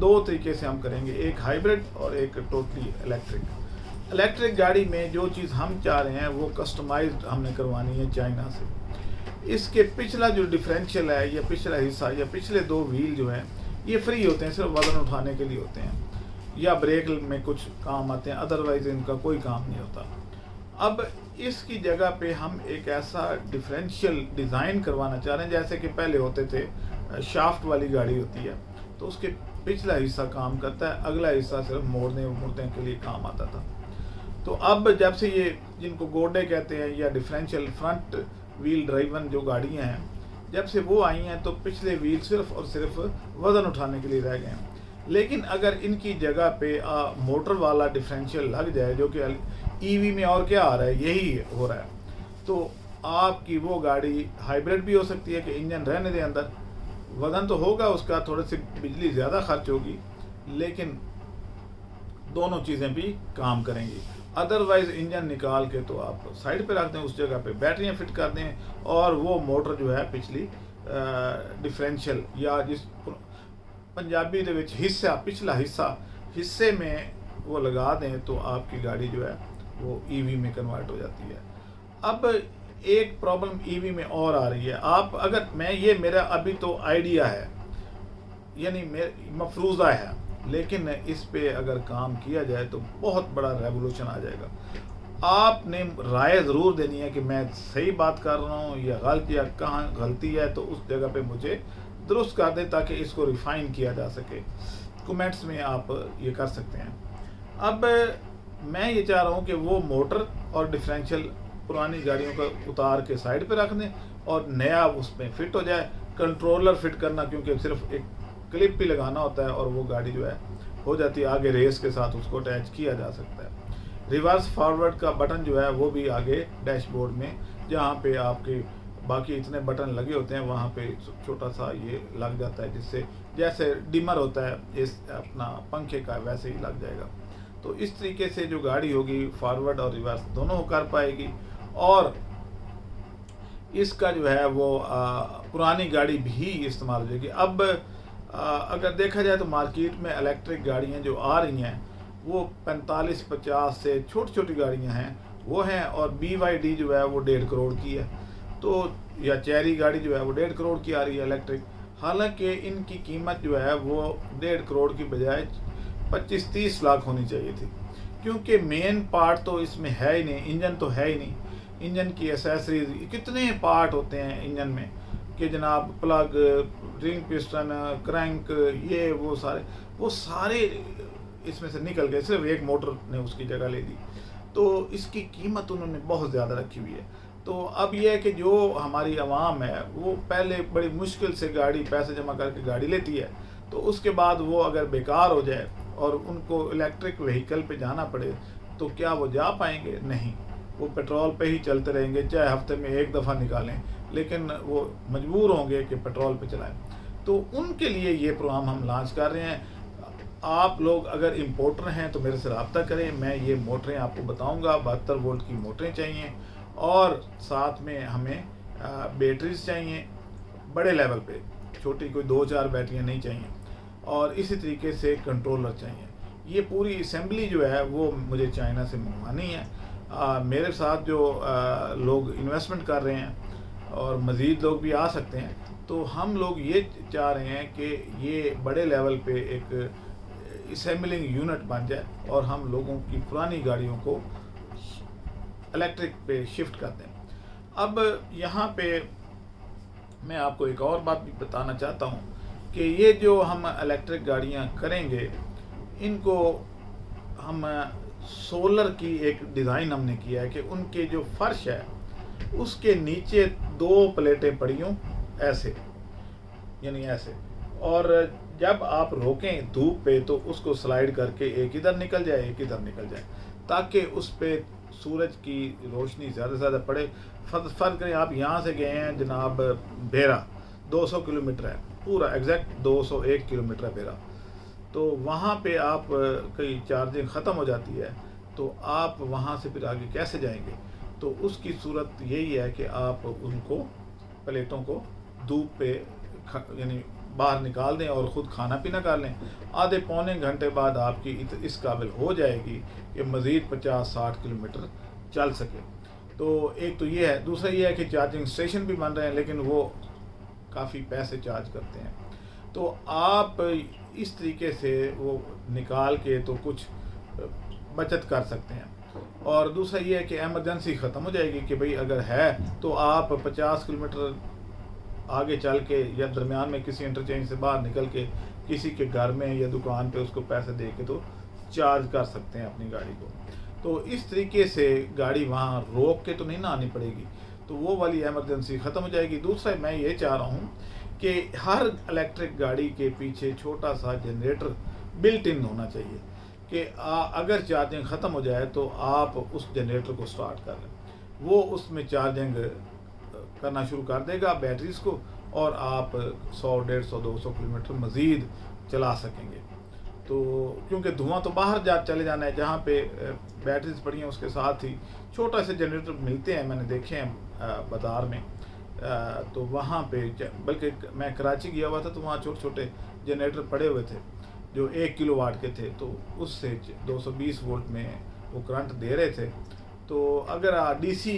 دو طریقے سے ہم کریں گے، ایک ہائیبرڈ اور ایک ٹوٹلی الیکٹرک۔ الیکٹرک گاڑی میں جو چیز ہم چاہ رہے ہیں وہ کسٹمائزڈ ہم نے کروانی ہے چائنا سے۔ اس کے پچھلا جو ڈیفرینشیل ہے یا پچھلا حصہ یا پچھلے دو وہیل جو ہیں یہ فری ہوتے ہیں، صرف وزن اٹھانے کے لیے ہوتے ہیں یا بریک میں کچھ کام آتے ہیں، ادروائز ان کا کوئی کام نہیں ہوتا۔ اب اس کی جگہ پہ ہم ایک ایسا ڈیفرینشیل ڈیزائن کروانا چاہ رہے ہیں جیسے کہ پہلے ہوتے تھے، شافٹ والی گاڑی ہوتی ہے تو اس کے پچھلا حصہ کام کرتا ہے، اگلا حصہ صرف موڑنے کے لیے کام آتا تھا۔ تو اب جب سے یہ جن کو گوڈے کہتے ہیں یا ڈیفرینشیل فرنٹ ویل ڈرائیون جو گاڑیاں ہیں، جب سے وہ آئی ہیں تو پچھلے ویل صرف اور صرف وزن اٹھانے کے لیے رہ گئے ہیں۔ لیکن اگر ان کی جگہ پہ موٹر والا ڈیفرینشیل لگ جائے، جو کہ ای وی میں اور کیا آ رہا ہے یہی ہو رہا ہے، تو آپ کی وہ گاڑی ہائیبرڈ بھی ہو سکتی ہے کہ انجن رہنے دیں اندر، وزن تو ہوگا اس کا، تھوڑی سی بجلی زیادہ خرچ ہوگی لیکن دونوں چیزیں بھی کام کریں گی۔ ادروائز انجن نکال کے تو آپ سائڈ پہ رکھ دیں، اس جگہ پہ بیٹریاں فٹ کر دیں اور وہ موٹر جو ہے پچھلی ڈیفرینشیل یا جس پنجابی دے وچ حصہ، پچھلا حصے میں وہ لگا دیں تو آپ کی گاڑی جو ہے وہ ای وی میں کنورٹ ہو جاتی ہے۔ اب ایک پرابلم ای وی میں اور آ رہی ہے، آپ اگر یہ میرا ابھی تو آئیڈیا ہے، یعنی مفروضہ ہے، لیکن اس پہ اگر کام کیا جائے تو بہت بڑا ریولوشن آ جائے گا۔ آپ نے رائے ضرور دینی ہے کہ میں صحیح بات کر رہا ہوں یا غلط، یا کہاں غلطی ہے تو اس جگہ پہ مجھے درست کر دیں تاکہ اس کو ریفائن کیا جا سکے۔ کومنٹس میں آپ یہ کر سکتے ہیں۔ اب میں یہ چاہ رہا ہوں کہ وہ موٹر اور ڈیفرینشیل پرانی گاڑیوں کا اتار کے سائڈ پہ رکھ دیں اور نیا اس میں فٹ ہو جائے۔ کنٹرولر فٹ کرنا کیونکہ صرف ایک کلپ بھی لگانا ہوتا ہے اور وہ گاڑی جو ہے ہو جاتی ہے، آگے ریس کے ساتھ اس کو اٹیچ کیا جا سکتا ہے۔ ریورس فارورڈ کا بٹن جو ہے وہ بھی آگے ڈیش بورڈ میں، جہاں پہ آپ کے باقی اتنے بٹن لگے ہوتے ہیں وہاں پہ چھوٹا سا یہ لگ جاتا ہے، جس سے جیسے ڈیمر ہوتا ہے اس اپنا پنکھے کا ویسے ہی لگ جائے گا۔ تو اس طریقے سے جو گاڑی ہوگی فارورڈ اور ریورس دونوں کر پائے گی، اور اس کا جو ہے وہ پرانی گاڑی بھی استعمال ہو جائے گی۔ اب اگر دیکھا جائے تو مارکیٹ میں الیکٹرک گاڑیاں جو آ رہی ہیں وہ 45-50 سے چھوٹی گاڑیاں ہیں وہ ہیں، اور BYD جو ہے وہ 1.5 کروڑ کی ہے، تو یا چیری گاڑی جو ہے وہ 1.5 کروڑ کی آ رہی ہے الیکٹرک، حالانکہ ان کی قیمت جو ہے وہ 1.5 کروڑ کی بجائے 25-30 لاکھ ہونی چاہیے تھی، کیونکہ مین پارٹ تو اس میں ہے ہی نہیں، انجن تو ہے ہی نہیں، انجن کی ایسیسریز کتنے پارٹ ہوتے ہیں انجن میں کہ جناب پلگ، رنگ پسٹن، کرینک، یہ وہ سارے اس میں سے نکل گئے، صرف ایک موٹر نے اس کی جگہ لے لی، تو اس کی قیمت انہوں نے بہت زیادہ رکھی ہوئی ہے۔ تو اب یہ ہے کہ جو ہماری عوام ہے وہ پہلے بڑی مشکل سے گاڑی پیسے جمع کر کے گاڑی لیتی ہے، تو اس کے بعد وہ اگر بیکار ہو جائے اور ان کو الیکٹرک وہیکل پہ جانا پڑے تو کیا وہ جا پائیں گے؟ نہیں، وہ پیٹرول پہ ہی چلتے رہیں گے، چاہے ہفتے میں ایک دفعہ نکالیں، لیکن وہ مجبور ہوں گے کہ پیٹرول پہ چلائیں۔ تو ان کے لیے یہ پروگرام ہم لانچ کر رہے ہیں۔ آپ لوگ اگر امپورٹر ہیں تو میرے سے رابطہ کریں، میں یہ موٹریں آپ کو بتاؤں گا۔ 72 وولٹ کی موٹریں چاہیے اور ساتھ میں ہمیں بیٹریز چاہیے بڑے لیول پہ، چھوٹی کوئی 2-4 بیٹریاں نہیں چاہیے، اور اسی طریقے سے کنٹرولر چاہیے۔ یہ پوری اسمبلی جو ہے وہ مجھے چائنا سے منگوانی ہے۔ میرے ساتھ جو لوگ انویسٹمنٹ کر رہے ہیں اور مزید لوگ بھی آ سکتے ہیں، تو ہم لوگ یہ چاہ رہے ہیں کہ یہ بڑے لیول پہ ایک اسمبلنگ یونٹ بن جائے اور ہم لوگوں کی پرانی گاڑیوں کو الیکٹرک پہ شفٹ کر دیں۔ اب یہاں پہ میں آپ کو ایک اور بات بھی بتانا چاہتا ہوں کہ یہ جو ہم الیکٹرک گاڑیاں کریں گے، ان کو ہم سولر کی ایک ڈیزائن ہم نے کیا ہے کہ ان کے جو فرش ہے اس کے نیچے 2 پلیٹیں پڑی ہوں ایسے، یعنی ایسے، اور جب آپ روکیں دھوپ پہ تو اس کو سلائیڈ کر کے ایک ادھر نکل جائے ایک ادھر نکل جائے، تاکہ اس پہ سورج کی روشنی زیادہ سے زیادہ پڑے۔ فرض کریں آپ یہاں سے گئے ہیں جناب بیرا، 200 کلومیٹر ہے، پورا ایگزیکٹ 201 کلومیٹر ہے بیرا، تو وہاں پہ آپ کئی چارجنگ ختم ہو جاتی ہے، تو آپ وہاں سے پھر آگے کیسے جائیں گے؟ تو اس کی صورت یہی ہے کہ آپ ان کو پلیٹوں کو دھوپ پہ یعنی باہر نکال دیں اور خود کھانا پینا کر لیں، آدھے پونے گھنٹے بعد آپ کی اس قابل ہو جائے گی کہ مزید 50-60 کلومیٹر چل سکے۔ تو ایک تو یہ ہے، دوسرا یہ ہے کہ چارجنگ اسٹیشن بھی بن رہے ہیں لیکن وہ کافی پیسے چارج کرتے ہیں، تو آپ اس طریقے سے وہ نکال کے تو کچھ بچت کر سکتے ہیں۔ اور دوسرا یہ ہے کہ ایمرجنسی ختم ہو جائے گی کہ بھئی اگر ہے تو آپ 50 کلومیٹر آگے چل کے یا درمیان میں کسی انٹرچینج سے باہر نکل کے کسی کے گھر میں یا دکان پہ اس کو پیسے دے کے تو چارج کر سکتے ہیں اپنی گاڑی کو۔ تو اس طریقے سے گاڑی وہاں روک کے تو نہیں نہ آنی پڑے گی، تو وہ والی ایمرجنسی ختم ہو جائے گی۔ دوسرا میں یہ چاہ رہا ہوں کہ ہر الیکٹرک گاڑی کے پیچھے چھوٹا سا جنریٹر بلٹ ان ہونا چاہیے کہ اگر چارجنگ ختم ہو جائے تو آپ اس جنریٹر کو سٹارٹ کر لیں، وہ اس میں چارجنگ کرنا شروع کر دے گا بیٹریز کو، اور آپ 100, 150, 200 کلومیٹر مزید چلا سکیں گے۔ تو کیونکہ دھواں تو باہر چلے جانا ہے، جہاں پہ بیٹریز پڑی ہیں اس کے ساتھ ہی چھوٹا سے جنریٹر ملتے ہیں، میں نے دیکھے ہیں بازار میں، تو وہاں پہ بلکہ میں کراچی گیا ہوا تھا تو وہاں چھوٹے چھوٹے جنریٹر پڑے ہوئے تھے جو 1 کلو واٹ کے تھے، تو اس سے 220 وولٹ میں وہ کرنٹ دے رہے تھے۔ تو اگر ڈی سی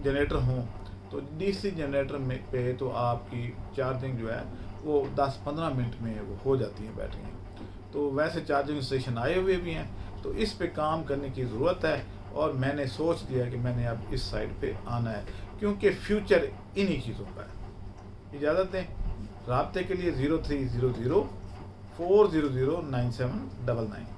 جنریٹر ہوں تو ڈی سی جنریٹر میں پہ تو آپ کی چارجنگ جو ہے وہ 10-15 منٹ میں وہ ہو جاتی ہیں بیٹریاں۔ تو ویسے چارجنگ اسٹیشن آئے ہوئے بھی ہیں، تو اس پہ کام کرنے کی ضرورت ہے، اور میں نے سوچ لیا کہ میں نے اب اس سائڈ پہ آنا ہے کیونکہ فیوچر انہی چیزوں کا ہے۔ اجازت دیں، رابطے کے لیے 0300 400 9799۔